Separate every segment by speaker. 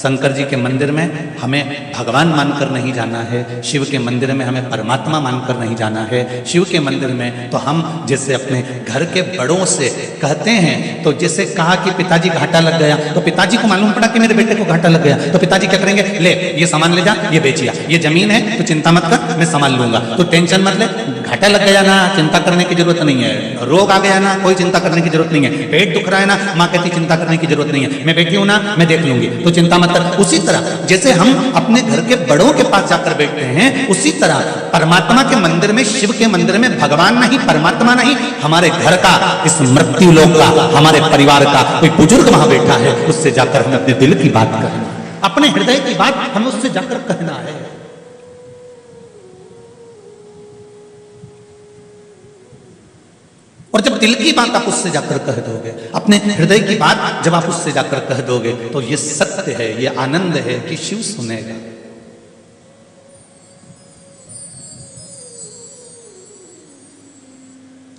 Speaker 1: शंकर जी के मंदिर में हमें भगवान मानकर नहीं जाना है, शिव के मंदिर में हमें परमात्मा मानकर नहीं जाना है। शिव के मंदिर में तो हम जैसे अपने घर के बड़ों से कहते हैं, तो जैसे कहा कि पिताजी घाटा लग गया, तो पिताजी को मालूम पड़ा कि मेरे बेटे को घाटा लग गया, तो पिताजी क्या करेंगे, ले ये सामान ले जा, ये बेचिया, ये जमीन है तो चिंता मत कर, मैं संभाल लूंगा, तो टेंशन मत ले, घाटा लग गया ना, चिंता करने की जरूरत नहीं है, रोग आ गया ना, कोई चिंता करने की जरूरत नहीं है, पेट दुख रहा है ना, माँ कहती चिंता करने की जरूरत नहीं है, मैं बैठी हूं ना, मैं देख लूंगी, तो चिंता मत कर। उसी तरह जैसे हम अपने घर के बड़ों के पास जाकर बैठते हैं, उसी तरह परमात्मा के मंदिर में, शिव के मंदिर में भगवान नहीं, परमात्मा नहीं, हमारे घर का, इस मृत्यु लोक का, हमारे परिवार का कोई बुजुर्ग वहां बैठा है, उससे जाकर हमें अपने दिल की बात कहना, अपने हृदय की बात हमें उससे जाकर कहना है। और जब दिल की बात आप उससे जाकर कह दोगे, अपने हृदय की बात जब आप उससे जाकर कह दोगे, तो ये सत्य है, ये आनंद है कि शिव सुनेगा।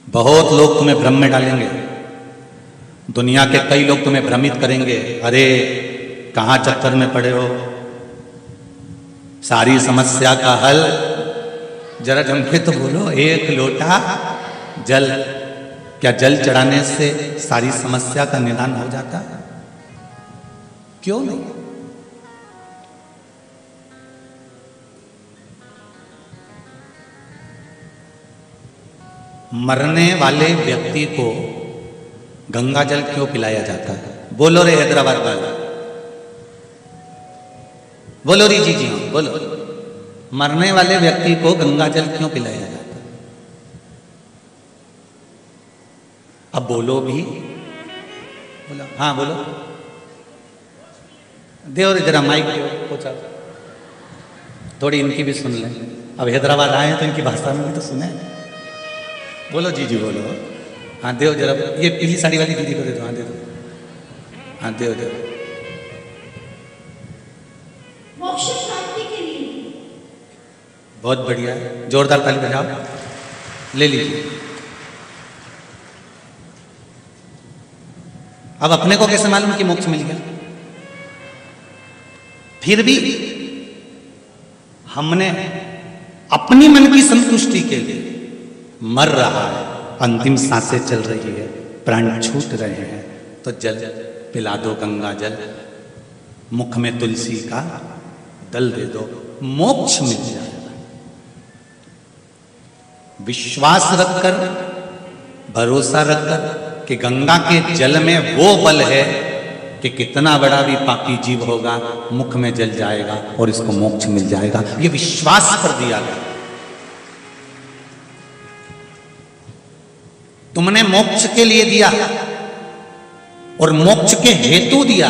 Speaker 1: बहुत लोग तुम्हें भ्रम में डालेंगे, दुनिया के कई लोग तुम्हें भ्रमित करेंगे, अरे कहां चक्कर में पड़े हो, सारी समस्या का हल जरा जम के तो बोलो, एक लोटा जल, क्या जल चढ़ाने से सारी समस्या का निदान हो जाता है? क्यों नहीं? मरने वाले व्यक्ति को गंगा जल क्यों पिलाया जाता है? बोलो रे हैदराबाद वाला, बोलो री जी जी, बोलो, मरने वाले व्यक्ति को गंगा जल क्यों पिलाया जाता है? अब बोलो भी, बोलो, हाँ बोलो, देव रे जरा माइक दो, पूछा थोड़ी इनकी भी सुन लें, अब हैदराबाद आए हैं तो इनकी भाषा में भी तो सुने। बोलो जी जी बोलो, हाँ देव जरा, ये पीली साड़ी वाली दीदी को दे दो, हाँ दे दो, हाँ देव देव।
Speaker 2: मोक्ष प्राप्ति के लिए
Speaker 1: बहुत बढ़िया है, जोरदार ताली बजाओ, ले लीजिए। अब अपने को कैसे मालूम कि मोक्ष मिल गया? फिर भी हमने अपनी मन की संतुष्टि के लिए मर रहा है, अंतिम सांसें चल रही है, प्राण छूट रहे हैं, तो जल पिला दो, गंगा जल, मुख में तुलसी का दल दे दो, मोक्ष मिल जाएगा। विश्वास रखकर, भरोसा रखकर कि गंगा के जल में वो बल है कि कितना बड़ा भी पापी जीव होगा, मुख में जल जाएगा और इसको मोक्ष मिल जाएगा, ये विश्वास कर दिया गया। तुमने मोक्ष के लिए दिया और मोक्ष के हेतु दिया,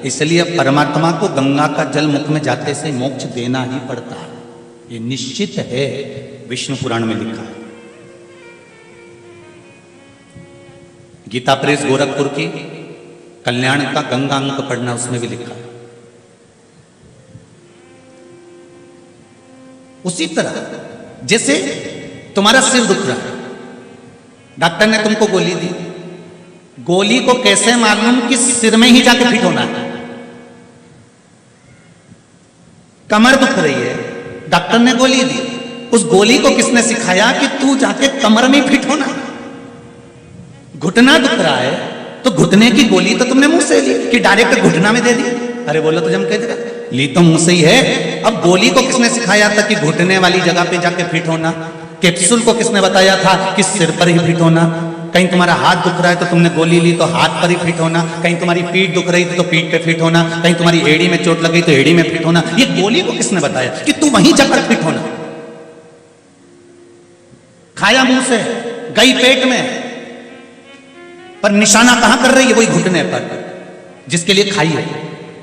Speaker 1: इसलिए परमात्मा को गंगा का जल मुख में जाते से मोक्ष देना ही पड़ता है, ये निश्चित है, विष्णु पुराण में लिखा है। गीता प्रेस गोरखपुर की कल्याण का गंगा अंक पढ़ना, उसमें भी लिखा है। उसी तरह जैसे तुम्हारा सिर दुख रहा है, डॉक्टर ने तुमको गोली दी, गोली को कैसे मालूम कि सिर में ही जाके फिट होना है? कमर दुख रही है, डॉक्टर ने गोली दी, उस गोली को किसने सिखाया कि तू जाके कमर में फिट होना है? घुटना दुख रहा है तो घुटने की गोली तो तुमने मुंह से ली कि डायरेक्ट घुटना में दे दी? अरे बोलो तो जम कह देगा, ली तो मुंह से ही है। अब गोली को किसने सिखाया था कि घुटने वाली जगह पे जाके फिट होना? कैप्सूल को किसने बताया था कि सिर पर ही फिट होना? कहीं तुम्हारा हाथ दुख रहा है तो तुमने गोली ली तो हाथ पर ही फिट होना, कहीं तुम्हारी पीठ दुख रही थी तो पीठ पे फिट होना, कहीं तुम्हारी एड़ी में चोट लगी तो एड़ी में फिट होना। ये गोली को किसने बताया कि तू वहीं जाकर फिट होना? खाया मुंह से, गई पेट में, पर निशाना कहां कर रही है? वही घुटने पर जिसके लिए खाई है।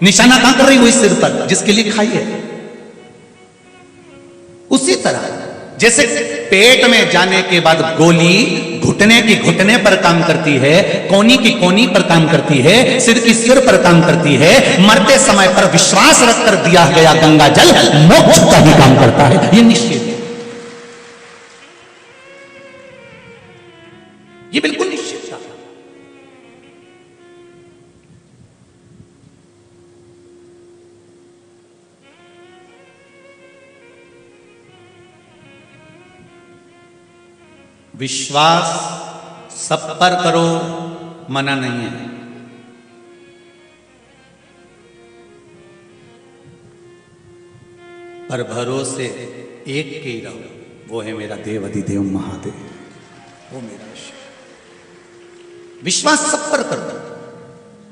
Speaker 1: निशाना कहां कर रही है? वही सिर पर जिसके लिए खाई है। उसी तरह जैसे पेट में जाने के बाद गोली घुटने की घुटने पर काम करती है, कोनी की कोनी पर काम करती है, सिर की सिर पर काम करती है, मरते समय पर विश्वास रखकर दिया गया गंगा जल मोक्ष का ही काम करता है, ये निश्चित है, ये बिल्कुल निश्चित था। विश्वास सब पर करो, मना नहीं है। पर भरोसे एक के ही रहो, वो है मेरा देव अधिदेव महादेव, वो मेरा विश्वास सब पर करो।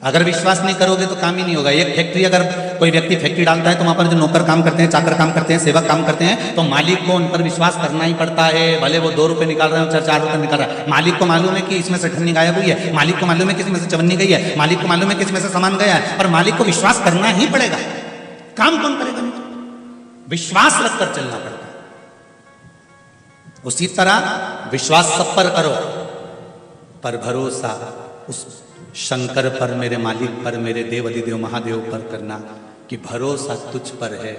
Speaker 1: अगर विश्वास नहीं करोगे तो काम ही नहीं होगा। एक फैक्ट्री, अगर कोई व्यक्ति फैक्ट्री डालता है तो वहां पर जो नौकर काम करते हैं, चाकर काम करते हैं, सेवक काम करते हैं, तो मालिक को उन पर विश्वास करना ही पड़ता है। भले वो 2 रुपए निकाल रहे हो, 4 रुपए निकाल रहा है, मालिक को मालूम है कि इसमें से ठन्नी गायब हुई है, मालिक को मालूम है कि इसमें से चवन्नी गई है, मालिक को मालूम है कि इसमें से सामान गया है, पर मालिक को विश्वास करना ही पड़ेगा। काम कौन करेगा? नहीं, विश्वास रखकर चलना पड़ता है। उसी तरह विश्वास सब पर करो, पर भरोसा उस शंकर पर, मेरे मालिक पर, मेरे देव अधिदेव महादेव पर करना कि भरोसा तुझ पर है।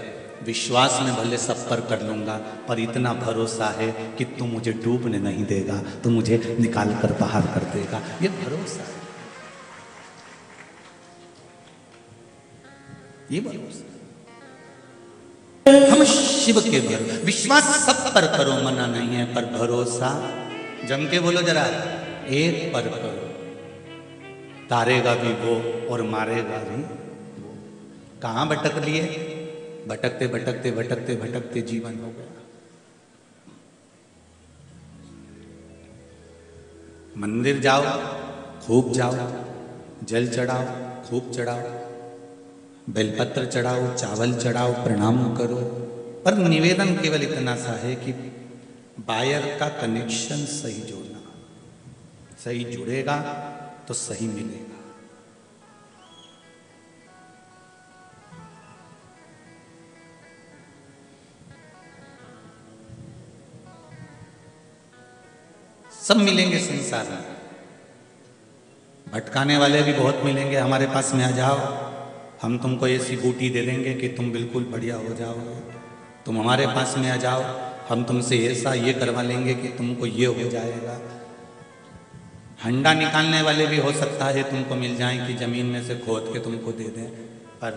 Speaker 1: विश्वास में भले सब पर कर लूंगा, पर इतना भरोसा है कि तू मुझे डूबने नहीं देगा, तू मुझे निकाल कर बाहर कर देगा। ये भरोसा है, ये भरोसा। हम शिव के भरोसे, विश्वास सब पर करो, मना नहीं है, पर भरोसा जम के बोलो जरा, एक पर करो। तारेगा भी वो और मारेगा भी वो। कहां भटक लिए? भटकते भटकते भटकते भटकते जीवन हो गया। मंदिर जाओ, खूब जाओ, जल चढ़ाओ, खूब चढ़ाओ, बेलपत्र चढ़ाओ, चावल चढ़ाओ, प्रणाम करो, पर निवेदन केवल इतना सा है कि वायर का कनेक्शन सही जोड़ना। सही जुड़ेगा तो सही मिलेगा। सब मिलेंगे संसार में, भटकाने वाले भी बहुत मिलेंगे। हमारे पास में आ जाओ, हम तुमको ऐसी बूटी दे देंगे कि तुम बिल्कुल बढ़िया हो जाओगे। तुम हमारे पास में आ जाओ, हम तुमसे ऐसा ये करवा लेंगे कि तुमको ये हो जाएगा। हंडा निकालने वाले भी हो सकता है तुमको मिल जाएं कि जमीन में से खोद के तुमको दे दें, पर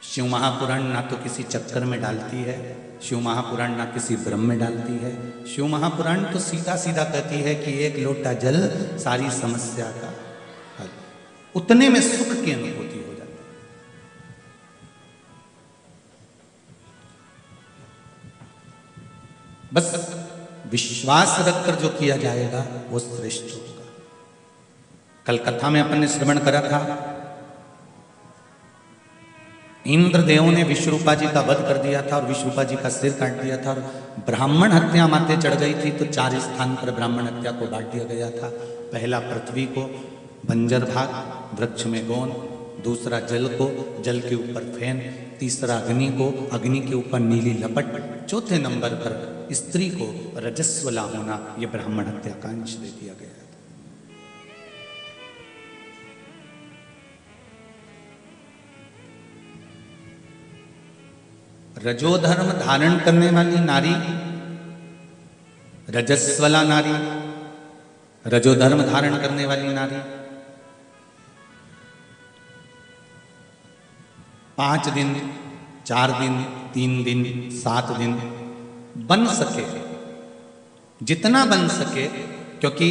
Speaker 1: शिव महापुराण ना तो किसी चक्कर में डालती है, शिव महापुराण ना किसी भ्रम में डालती है। शिव महापुराण तो सीधा सीधा कहती है कि एक लोटा जल सारी समस्या का हल। उतने में सुख की अनुभूति हो जाती है। बस विश्वास रखकर जो किया जाएगा वो श्रेष्ठ होगा। कल कथा में अपन ने श्रवण करा था, इंद्रदेव ने विश्वरूपा जी का वध कर दिया था और विश्वरूपा जी का सिर काट दिया था, और ब्राह्मण हत्या माथे चढ़ गई थी, तो 4 स्थान पर ब्राह्मण हत्या को बांट दिया गया था। पहला पृथ्वी को बंजर भाग, वृक्ष में गोंद, दूसरा जल को, जल के ऊपर फैन, तीसरा अग्नि को, अग्नि के ऊपर नीली लपट, चौथे नंबर पर स्त्री को रजस्वला होना, यह ब्राह्मण हत्या का अंश दे दिया गया था। रजोधर्म धारण करने वाली नारी रजस्वला नारी, रजोधर्म धारण करने वाली नारी 5 दिन, 4 दिन, 3 दिन, 7 दिन बन सके, जितना बन सके, क्योंकि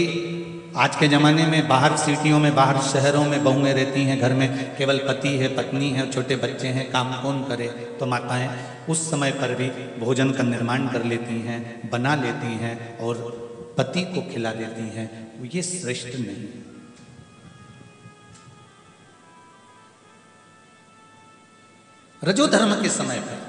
Speaker 1: आज के ज़माने में बाहर सिटियों में, बाहर शहरों में बहुएं रहती हैं, घर में केवल पति है, पत्नी है, छोटे बच्चे हैं, काम कौन करे? तो माताएं उस समय पर भी भोजन का निर्माण कर लेती हैं, बना लेती हैं और पति को खिला देती हैं। ये श्रेष्ठ नहीं। रजोधर्म के समय पर,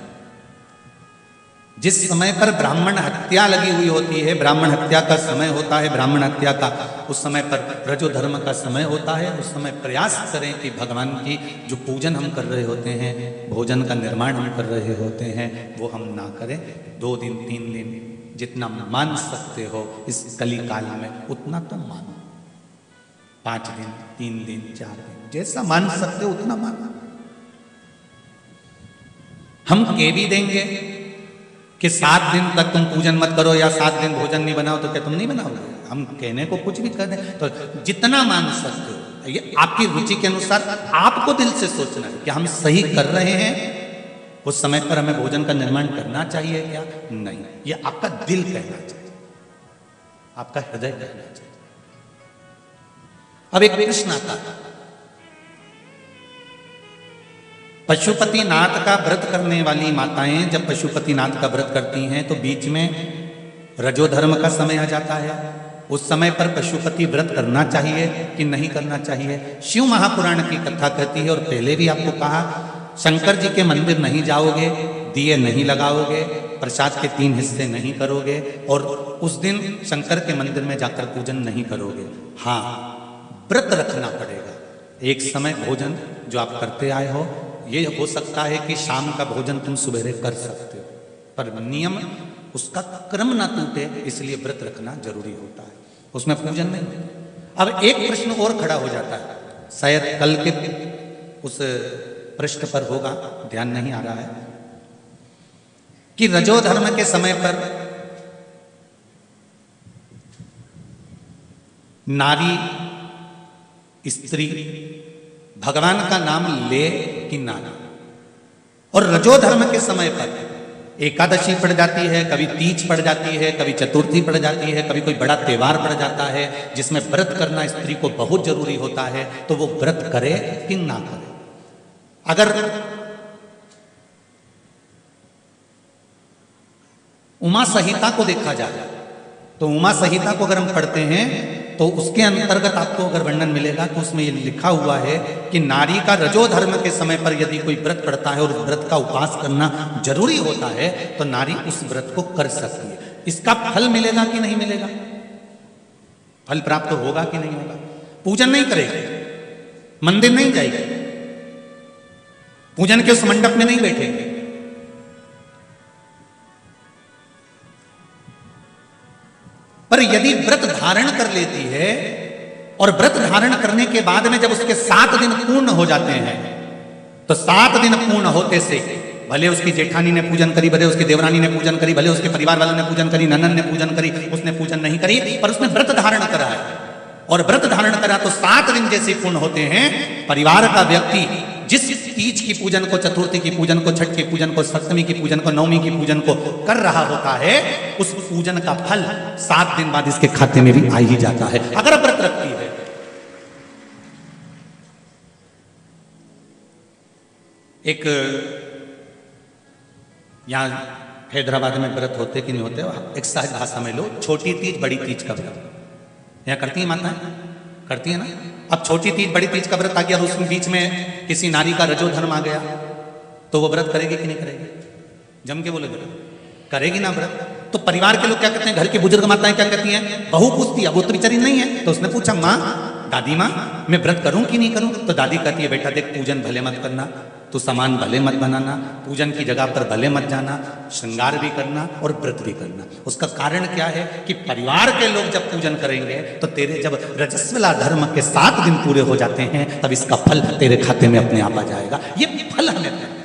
Speaker 1: जिस समय पर ब्राह्मण हत्या लगी हुई होती है, ब्राह्मण हत्या का समय होता है, ब्राह्मण हत्या का उस समय पर रजोधर्म का समय होता है, उस समय प्रयास करें कि भगवान की जो पूजन हम कर रहे होते हैं, भोजन का निर्माण हम कर रहे होते हैं, वो हम ना करें। 2 दिन, 3 दिन, जितना मान सकते हो इस कली काल में उतना तो मानो। 5 दिन, 3 दिन, 4 दिन, जैसा मान सकते हो उतना मानो। हम कह भी देंगे कि 7 दिन तक तुम पूजन मत करो या 7 दिन भोजन नहीं बनाओ, तो क्या तुम नहीं बनाओगे? हम कहने को कुछ भी कर दें, तो जितना मान सकते हो, ये आपकी रुचि के अनुसार आपको दिल से सोचना है कि हम सही कर रहे हैं उस समय पर हमें भोजन का निर्माण करना चाहिए क्या? नहीं, ये आपका दिल कहना चाहिए, आपका हृदय कहना चाहिए। अब एक प्रश्न आता है, पशुपतिनाथ का व्रत करने वाली माताएं जब पशुपतिनाथ का व्रत करती हैं तो बीच में रजोधर्म का समय आ जाता है। उस समय पर पशुपति व्रत करना चाहिए कि नहीं करना चाहिए? शिव महापुराण की कथा कहती है, और पहले भी आपको कहा, शंकर जी के मंदिर नहीं जाओगे, दिए नहीं लगाओगे, प्रसाद के 3 हिस्से नहीं करोगे, और उस दिन शंकर के मंदिर में जाकर पूजन नहीं करोगे। हाँ, व्रत रखना पड़ेगा। एक समय भोजन जो आप करते आए हो, ये हो सकता है कि शाम का भोजन तुम सुबह कर सकते हो, पर नियम उसका क्रम ना टूटे, इसलिए व्रत रखना जरूरी होता है, उसमें पूजन नहीं। अब एक प्रश्न और खड़ा हो जाता है, शायद कल के उस पृष्ठ पर होगा, ध्यान नहीं आ रहा है, कि रजोधर्म के समय पर नारी स्त्री भगवान का नाम ले कि ना ले, और रजोधर्म के समय पर एकादशी पड़ जाती है, कभी तीज पड़ जाती है, कभी चतुर्थी पड़ जाती है, कभी कोई बड़ा त्योहार पड़ जाता है जिसमें व्रत करना स्त्री को बहुत जरूरी होता है, तो वो व्रत करे कि ना करे। अगर उमा संहिता को देखा जाए तो उमा संहिता को अगर हम पढ़ते हैं तो उसके अंतर्गत आपको अगर वर्णन मिलेगा तो उसमें ये लिखा हुआ है कि नारी का रजोधर्म के समय पर यदि कोई व्रत पड़ता है और उस व्रत का उपवास करना जरूरी होता है तो नारी उस व्रत को कर सकती है। इसका फल मिलेगा कि नहीं मिलेगा? फल प्राप्त होगा कि नहीं होगा? पूजन नहीं करेगी, मंदिर नहीं जाएगी, पूजन के उस मंडप में नहीं बैठेगी, पर यदि व्रत धारण कर लेती है और व्रत धारण करने के बाद में जब उसके 7 दिन पूर्ण हो जाते हैं तो 7 दिन पूर्ण होते से भले उसकी जेठानी ने पूजन करी, भले उसकी देवरानी ने पूजन करी, भले उसके परिवार वालों ने पूजन करी, ननन ने पूजन करी, उसने पूजन नहीं करी, पर उसने व्रत धारण करा है, और व्रत धारण करा तो 7 दिन जैसे पूर्ण होते हैं, परिवार का व्यक्ति जिस तीज की पूजन को, चतुर्थी की पूजन को, छठ की पूजन को, सप्तमी की पूजन को, नवमी की पूजन को कर रहा होता है, उस पूजन का फल 7 दिन बाद इसके खाते में भी आ ही जाता है, अगर व्रत रखती है। एक यहां हैदराबाद में व्रत होते कि नहीं होते, एक सहज भाषा में लो, छोटी तीज बड़ी तीज का व्रत यहां करती है माताएं, करती है ना। अब छोटी तीज बड़ी तीज का व्रत आ गया और उसमें बीच में किसी नारी का रजोधर्म आ गया तो वो व्रत करेगी कि नहीं करेगी? जम के बोले करेगी ना व्रत। तो परिवार के लोग क्या कहते हैं, घर की बुजुर्ग माताएं क्या कहती हैं, बहू पूछती है, वो तो बेचारी नहीं है, तो उसने पूछा माँ, दादी माँ, मैं व्रत करूं कि नहीं करूं? तो दादी कहती है, बेटा देख, पूजन भले मत करना, तो सामान भले मत बनाना, पूजन की जगह पर भले मत जाना, श्रृंगार भी करना और व्रत भी करना। उसका कारण क्या है कि परिवार के लोग जब पूजन करेंगे तो तेरे जब रजस्वला धर्म के 7 दिन पूरे हो जाते हैं तब इसका फल तेरे खाते में अपने आप आ जाएगा। ये फल हमें है।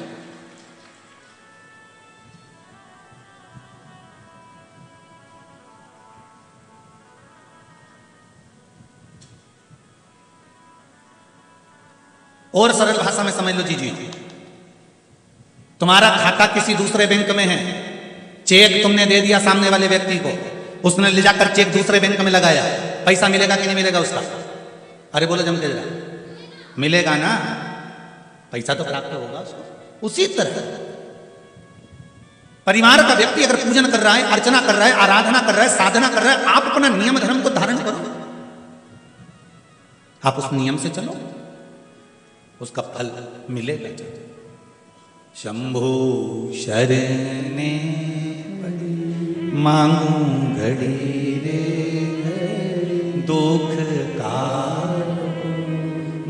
Speaker 1: और सरल भाषा में समझ लो जी, तुम्हारा खाता किसी दूसरे बैंक में है, चेक तुमने दे दिया सामने वाले व्यक्ति को, उसने ले जाकर चेक दूसरे बैंक में लगाया, पैसा मिलेगा कि नहीं मिलेगा उसका? अरे बोलो जम के जरा, मिलेगा ना, पैसा तो प्राप्त होगा उसको। उसी तरह परिवार का व्यक्ति अगर पूजन कर रहा है, अर्चना कर रहा है, आराधना कर रहा है, साधना कर रहा है, आप अपना नियम धर्म को धारण करो, आप उस नियम से चलो, उसका फल मिलेगा। शंभो शरणे मांगू घड़ी रे, दुख का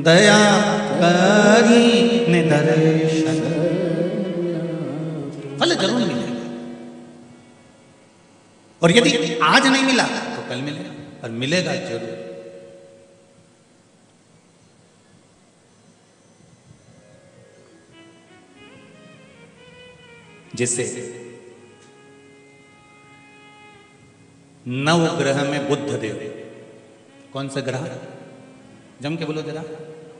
Speaker 1: दया करी निदर्शन, फल जरूर मिलेगा। और यदि आज नहीं मिला तो कल मिलेगा, और मिलेगा जरूर। जैसे नवग्रह में बुध देव, कौन सा ग्रह? जम के बोलो जरा,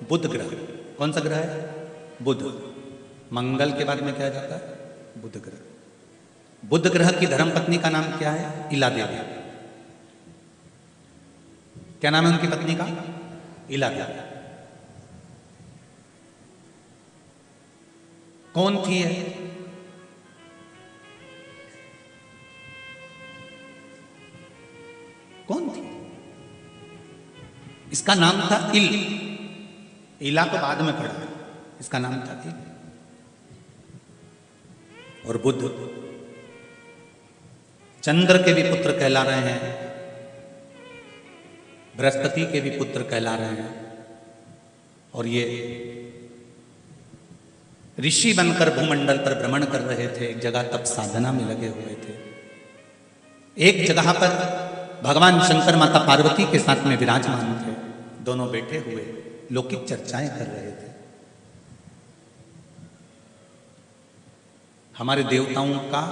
Speaker 1: बुध ग्रह। कौन सा ग्रह है? बुध। मंगल के बाद में क्या जाता है? बुध ग्रह। बुध ग्रह की धर्मपत्नी का नाम क्या है? इला देवी। क्या नाम है उनकी पत्नी का? इला देवी। कौन थी है? कौन थी? इसका नाम था इल। इला तो बाद में पड़ा, इसका नाम था इल। और बुध चंद्र के भी पुत्र कहला रहे हैं, बृहस्पति के भी पुत्र कहला रहे हैं। और ये ऋषि बनकर भूमंडल पर भ्रमण कर रहे थे, एक जगह तप साधना में लगे हुए थे। एक जगह पर भगवान शंकर माता पार्वती के साथ में विराजमान थे, दोनों बैठे हुए लौकिक चर्चाएं कर रहे थे। हमारे देवताओं का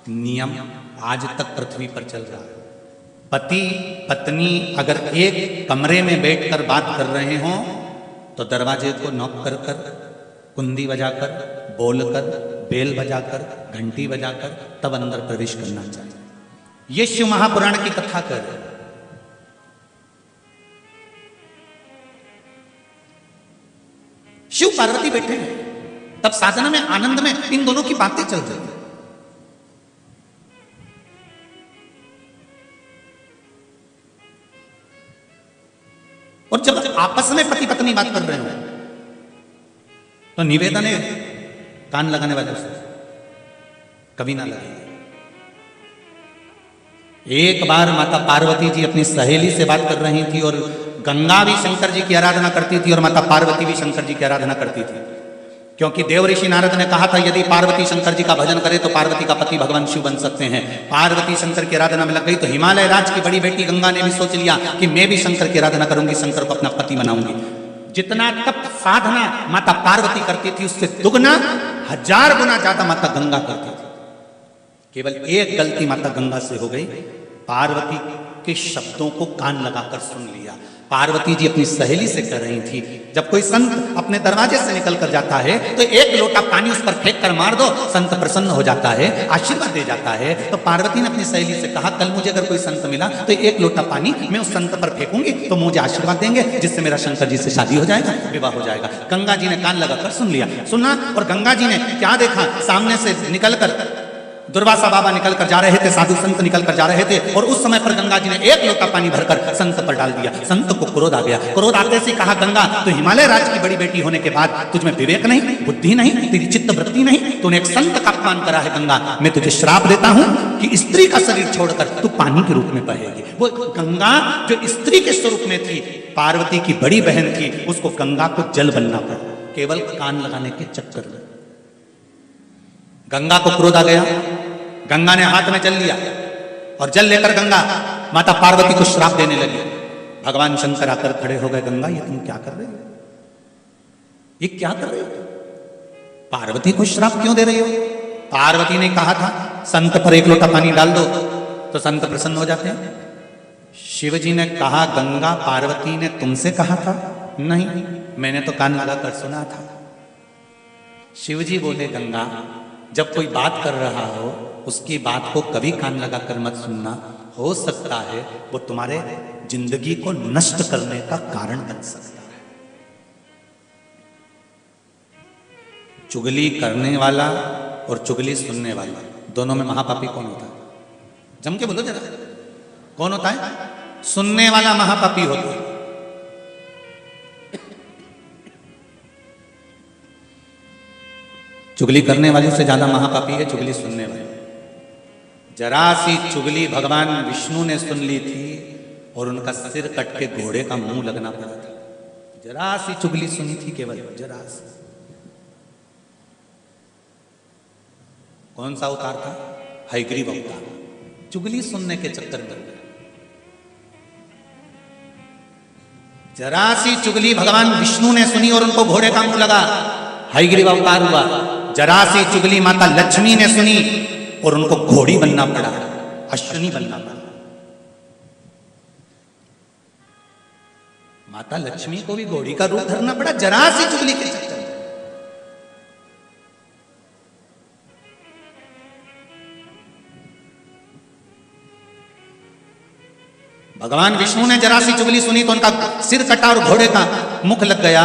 Speaker 1: नियम आज तक पृथ्वी पर चल रहा है। पति पत्नी अगर एक कमरे में बैठकर बात कर रहे हो तो दरवाजे को नॉक कर कर, कुंडी बजाकर, बोलकर, बेल बजाकर, घंटी बजाकर तब अंदर प्रवेश करना चाहिए। ये शिव महापुराण की कथा कर रहे। शिव पार्वती बैठे हैं, तब साधना में आनंद में इन दोनों की बातें चल रही है। और जब आपस में पति पत्नी बात कर रहे हो तो निवेदन है कान लगाने वाले से कभी ना लगे। एक बार माता पार्वती जी अपनी सहेली से बात कर रही थी और गंगा भी शंकर जी की आराधना करती थी और माता पार्वती भी शंकर जी की आराधना करती थी, क्योंकि देव ऋषि नारद ने कहा था यदि पार्वती शंकर जी का भजन करे तो पार्वती का पति भगवान शिव बन सकते हैं। पार्वती शंकर की आराधना में लग गई तो हिमालय राज की बड़ी बेटी गंगा ने भी सोच लिया कि मैं भी शंकर की आराधना करूंगी, शंकर को अपना पति बनाऊंगी। जितना तप साधना माता पार्वती करती थी उससे दुगना 1000 गुना ज्यादा माता गंगा करती थी। केवल एक गलती माता गंगा से हो गई, पार्वती के शब्दों को कान लगाकर सुन लिया। पार्वती जी अपनी सहेली से कह रही थी जब कोई संत अपने दरवाजे से निकल कर जाता है तो एक लोटा पानी उस पर फेंक कर मार दो, संत प्रसन्न हो जाता है, आशीर्वाद दे जाता है। तो पार्वती ने अपनी सहेली से कहा कल मुझे अगर कोई संत मिला तो एक लोटा पानी मैं उस संत पर फेंकूंगी तो मुझे आशीर्वाद देंगे, जिससे मेरा शंकर जी से शादी हो जाएगा, विवाह हो जाएगा। गंगा जी ने कान लगाकर सुन लिया, सुना। और गंगा जी ने क्या देखा, सामने से निकलकर दुर्वासा बाबा निकल कर जा रहे थे, साधु संत निकल कर जा रहे थे और उस समय पर गंगा जी ने एक लोटा पानी भरकर संत पर डाल दिया। संत को क्रोध आ गया। क्रोध आते से कहा गंगा तो हिमालय राज की बड़ी बेटी होने के बाद तुझमें विवेक नहीं, बुद्धि नहीं, तेरी चित्त वृत्ति नहीं, तूने एक संत का अपमान करा है। गंगा मैं तुझे श्राप देता हूं कि स्त्री का शरीर छोड़कर तू पानी के रूप में बहेगी। वो गंगा जो स्त्री के स्वरूप में थी, पार्वती की बड़ी बहन थी, उसको गंगा को जल बनना पड़ा केवल कान लगाने के चक्कर में। गंगा को क्रोध आ गया, गंगा ने हाथ में जल लिया और जल लेकर गंगा माता पार्वती को श्राप देने लगी। भगवान शंकर आकर खड़े हो गए, गंगा ये तुम क्या कर रहे हो, ये क्या कर रहे हो, पार्वती को श्राप क्यों दे रही हो? पार्वती ने कहा था संत पर एक लोटा पानी डाल दो तो संत प्रसन्न हो जाते हैं। शिव जी ने कहा गंगा पार्वती ने तुमसे कहा था? नहीं, मैंने तो कान लगाकर सुना था। शिव जी बोले गंगा जब कोई बात कर रहा हो उसकी बात को कभी कान लगाकर मत सुनना, हो सकता है वो तुम्हारे जिंदगी को नष्ट करने का कारण बन सकता है। चुगली करने वाला और चुगली सुनने वाला दोनों में महापापी कौन होता है? जम के बोलो जरा, कौन होता है? सुनने वाला महापापी होता है। चुगली करने वाले से ज्यादा महापापी है चुगली सुनने वाले। जरा सी चुगली भगवान विष्णु ने सुन ली थी और उनका सिर कट के घोड़े का मुंह लगना पड़ा था। जरा सी चुगली सुनी थी, केवल जरा सी। कौन सा अवतार था? हयग्रीव अवतार। चुगली सुनने के चक्कर में जरा सी चुगली भगवान विष्णु ने सुनी और उनको घोड़े का मुंह लगा, हयग्रीव अवतार हुआ। जरा सी चुगली माता लक्ष्मी ने सुनी और उनको घोड़ी बनना पड़ा, अश्विनी बनना पड़ा। माता लक्ष्मी को भी घोड़ी का रूप धरना पड़ा जरा सी चुगली के चक्कर में। भगवान विष्णु ने जरा सी चुगली सुनी तो उनका सिर कटा और घोड़े का मुख लग गया।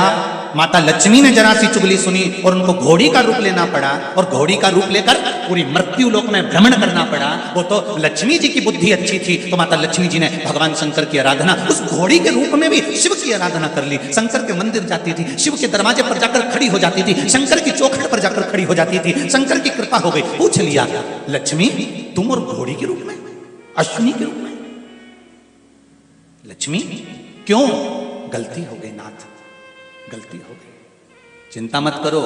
Speaker 1: माता लक्ष्मी ने जरा सी चुगली सुनी और उनको घोड़ी का रूप लेना पड़ा, और घोड़ी का रूप लेकर पूरी मृत्यु लोक में भ्रमण करना पड़ा। वो तो लक्ष्मी जी की बुद्धि अच्छी थी, तो माता लक्ष्मी जी ने भगवान शंकर की आराधना उस घोड़ी के रूप में भी शिव की आराधना कर ली। शंकर के मंदिर जाती थी, शिव के दरवाजे पर जाकर खड़ी हो जाती थी, शंकर की चौखट पर जाकर खड़ी हो जाती थी। शंकर की कृपा हो गई। पूछ लिया, लक्ष्मी तुम और घोड़ी के रूप में, अश्विनी के रूप में? लक्ष्मी क्यों? गलती हो गई नाथ, गलती हो गई। चिंता मत करो,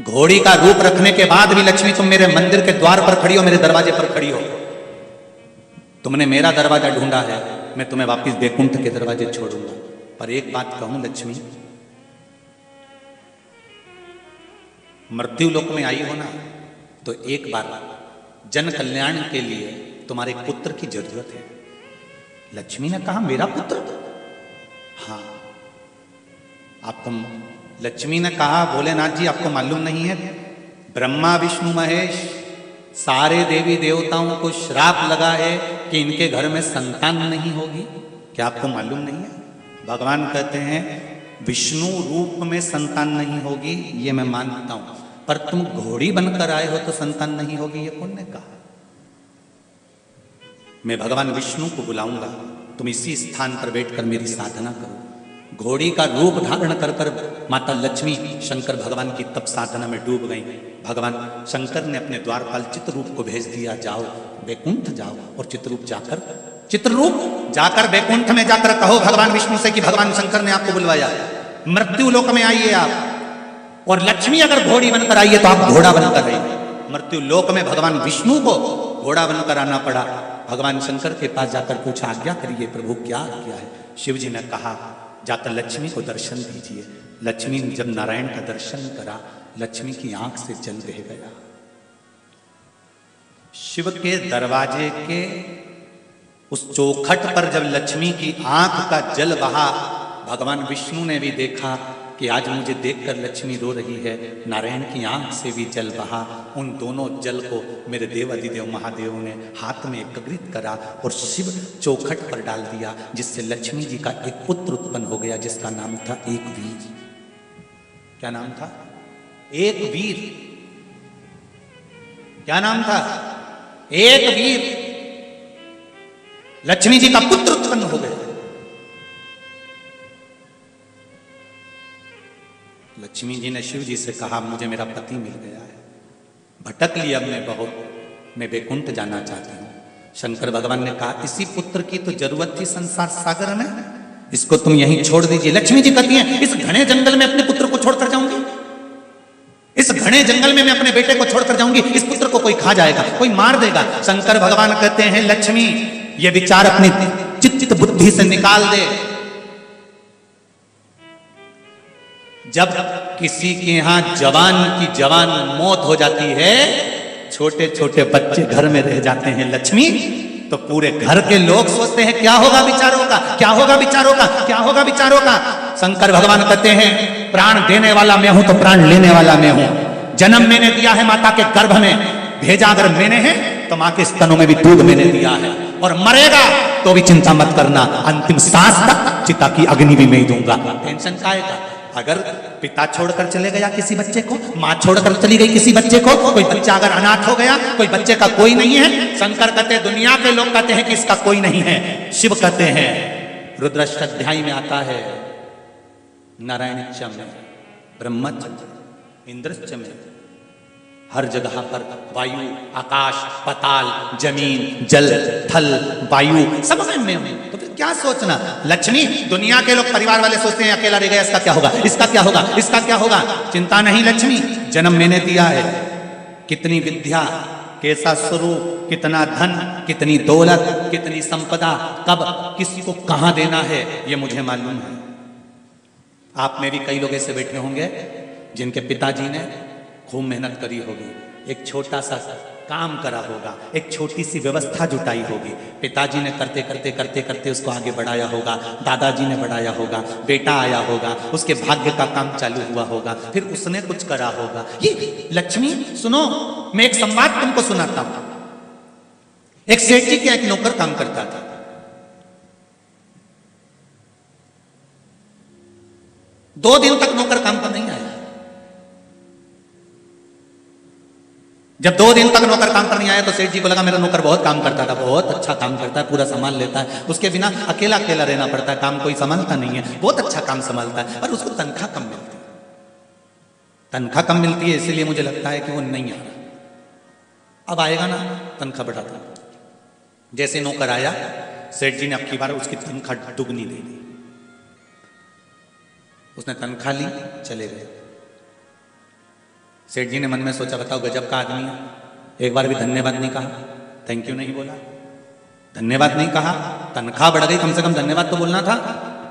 Speaker 1: घोड़ी का रूप रखने के बाद भी लक्ष्मी तुम मेरे मंदिर के द्वार पर खड़ी हो, मेरे दरवाजे पर खड़ी हो। तुमने मेरा दरवाजा ढूंढा है, मैं तुम्हें वापिस बैकुंठ के दरवाजे छोड़ूंगा। पर एक बात कहूं लक्ष्मी, मृत्यु लोक में आई हो ना, तो एक बार जन कल्याण के लिए तुम्हारे पुत्र की जरूरत है। लक्ष्मी ने कहा, मेरा पुत्र? हाँ। आपको, लक्ष्मी ने कहा, भोलेनाथ जी आपको मालूम नहीं है, ब्रह्मा विष्णु महेश सारे देवी देवताओं को श्राप लगा है कि इनके घर में संतान नहीं होगी। क्या आपको मालूम नहीं है? भगवान कहते हैं विष्णु रूप में संतान नहीं होगी, ये मैं मानता हूं, पर तुम घोड़ी बनकर आए हो तो संतान नहीं होगी, ये कौन ने कहा? मैं भगवान विष्णु को बुलाऊंगा, तुम इसी स्थान पर बैठकर मेरी साधना करो। घोड़ी का रूप धारण कर कर माता लक्ष्मी शंकर भगवान की तप साधना में डूब गई। भगवान शंकर ने अपने द्वारपाल चित्ररूप को भेज दिया, जाओ बैकुंठ जाओ, और चित्ररूप जाकर बैकुंठ में जाकर कहो भगवान विष्णु से कि भगवान शंकर ने आपको बुलवाया, मृत्यु लोक में आइए आप, और लक्ष्मी अगर घोड़ी बनकर आई है तो आप घोड़ा बनकर आइए। मृत्यु लोक में भगवान विष्णु को घोड़ा बनकर आना पड़ा। भगवान शंकर के पास जाकर पूछा, आज्ञा करिए प्रभु, क्या आज्ञा है? शिव जी ने कहा, जाकर लक्ष्मी को दर्शन दीजिए। लक्ष्मी ने जब नारायण का दर्शन करा, लक्ष्मी की आंख से जल बह गया। शिव के दरवाजे के उस चौखट पर जब लक्ष्मी की आंख का जल बहा, भगवान विष्णु ने भी देखा कि आज मुझे देखकर लक्ष्मी रो रही है। नारायण की आंख से भी जल बहा। उन दोनों जल को मेरे देव अधिदेव महादेव ने हाथ में एकत्रित करा और शिव चौखट पर डाल दिया, जिससे लक्ष्मी जी का एक पुत्र उत्पन्न हो गया, जिसका नाम था एक वीर। क्या नाम था? एक वीर। क्या नाम था? एक वीर। लक्ष्मी जी का पुत्र उत्पन्न हो गया। लक्ष्मी जी ने शिव जी से कहा, मुझे मेरा पति मिल गया है, भटक लिया मैं बहुत, मैं बैकुंठ जाना चाहती हूँ। शंकर भगवान ने कहा, इसी पुत्र की तो जरूरत थी संसार सागर में, इसको तुम यहीं छोड़ दीजिए। लक्ष्मी जी कहती हैं, इस घने जंगल में अपने पुत्र को छोड़कर जाऊंगी? इस घने जंगल में मैं अपने बेटे को छोड़कर जाऊंगी? इस पुत्र को कोई खा जाएगा, कोई मार देगा। शंकर भगवान कहते हैं, लक्ष्मी ये विचार अपनी चित्त बुद्धि से निकाल दे। जब किसी के यहां जवान की जवान मौत हो जाती है, छोटे छोटे बच्चे घर में रह जाते हैं लक्ष्मी, तो पूरे घर के लोग सोचते हैं क्या होगा विचारों का, क्या होगा विचारों का, क्या होगा विचारों का। शंकर भगवान कहते हैं, प्राण देने वाला मैं हूं तो प्राण लेने वाला मैं हूं। जन्म मैंने दिया है माता के गर्भ में, भेजा अगर मैंने है तो मां के स्तनों में भी दूध मैंने दिया है, और मरेगा तो भी चिंता मत करना, अंतिम सांस तक चिता की अग्नि भी मैं दूंगा। टेंशन काहे का? अगर पिता छोड़कर चले गया किसी बच्चे को, मां छोड़कर चली गई किसी बच्चे को, कोई बच्चा अगर अनाथ हो गया, कोई बच्चे का कोई नहीं है, शंकर कहते हैं, दुनिया के लोग कहते हैं कि इसका कोई नहीं है, शिव कहते हैं, रुद्राष्टाध्यायी में आता है, नारायणच में, ब्रह्मच, इंद्रच में, हर जगह पर वायु, आकाश, पाताल, जमीन, जल, थल, वायु सब में मैं हूं। तो फिर क्या सोचना? लक्ष्मी, दुनिया के लोग परिवार वाले सोचते हैं अकेला रह गया, इसका क्या होगा, इसका क्या होगा, इसका क्या होगा। चिंता नहीं लक्ष्मी, जन्म मैंने दिया है, कितनी विद्या, कैसा स्वरूप, कितना धन, कितनी दौलत, कितनी संपदा, कब किसी को कहां देना है, ये मुझे मालूम है। आप में भी कई लोग ऐसे बैठे होंगे जिनके पिताजी ने खूब मेहनत करी होगी, एक छोटा सा काम करा होगा, एक छोटी सी व्यवस्था जुटाई होगी, पिताजी ने करते करते करते करते उसको आगे बढ़ाया होगा, दादाजी ने बढ़ाया होगा, बेटा आया होगा, उसके भाग्य का काम चालू हुआ होगा, फिर उसने कुछ करा होगा। ये लक्ष्मी, सुनो मैं एक संवाद तुमको सुनाता हूं। एक सेठ जी के एक नौकर काम करता था, 2 दिन तक नौकर काम पर नहीं आया। जब 2 दिन तक नौकर काम पर नहीं आया तो सेठ जी को लगा मेरा नौकर बहुत काम करता था, बहुत अच्छा काम करता है, पूरा संभाल लेता है, उसके बिना अकेला अकेला रहना पड़ता है, काम कोई संभालता नहीं है, बहुत अच्छा काम संभालता है, पर उसको तनख्वाह कम मिलती है। तनख्वाह कम मिलती है इसीलिए मुझे लगता है कि वो नहीं आ रहा। अब आएगा ना, तनख्वाह बढ़ाता। जैसे नौकर आया, सेठ जी ने अब की बार उसकी तनख्वाह दुगनी दे दी। उसने तनख्वाह ली, चले गए। सेठ जी ने मन में सोचा बताओ गजब का आदमी है, एक बार भी धन्यवाद नहीं कहा, थैंक यू नहीं बोला, धन्यवाद नहीं कहा, तनख्वाह बढ़ गई, कम से कम धन्यवाद तो बोलना था,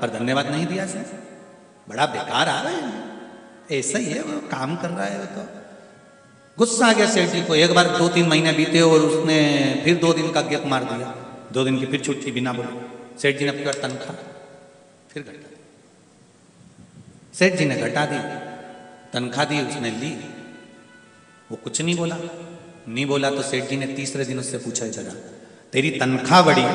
Speaker 1: पर धन्यवाद नहीं दिया इसने। बड़ा बेकार आ रहा है, ऐसा ही है, वो काम कर रहा है। तो गुस्सा आ गया सेठ जी को। एक बार 2-3 महीने बीते और उसने फिर 2 दिन का गैप मार दिया, 2 दिन की फिर छुट्टी बिना बोले। सेठ जी ने अपनी तनख्वाह फिर घटा दी। सेठ जी ने घटा दी, तनख्वाह दी, उसने ली, वो कुछ नहीं बोला। नहीं बोला तो सेठ जी ने तीसरे दिन उससे पूछा जरा तेरी तनख्वाह बढ़ी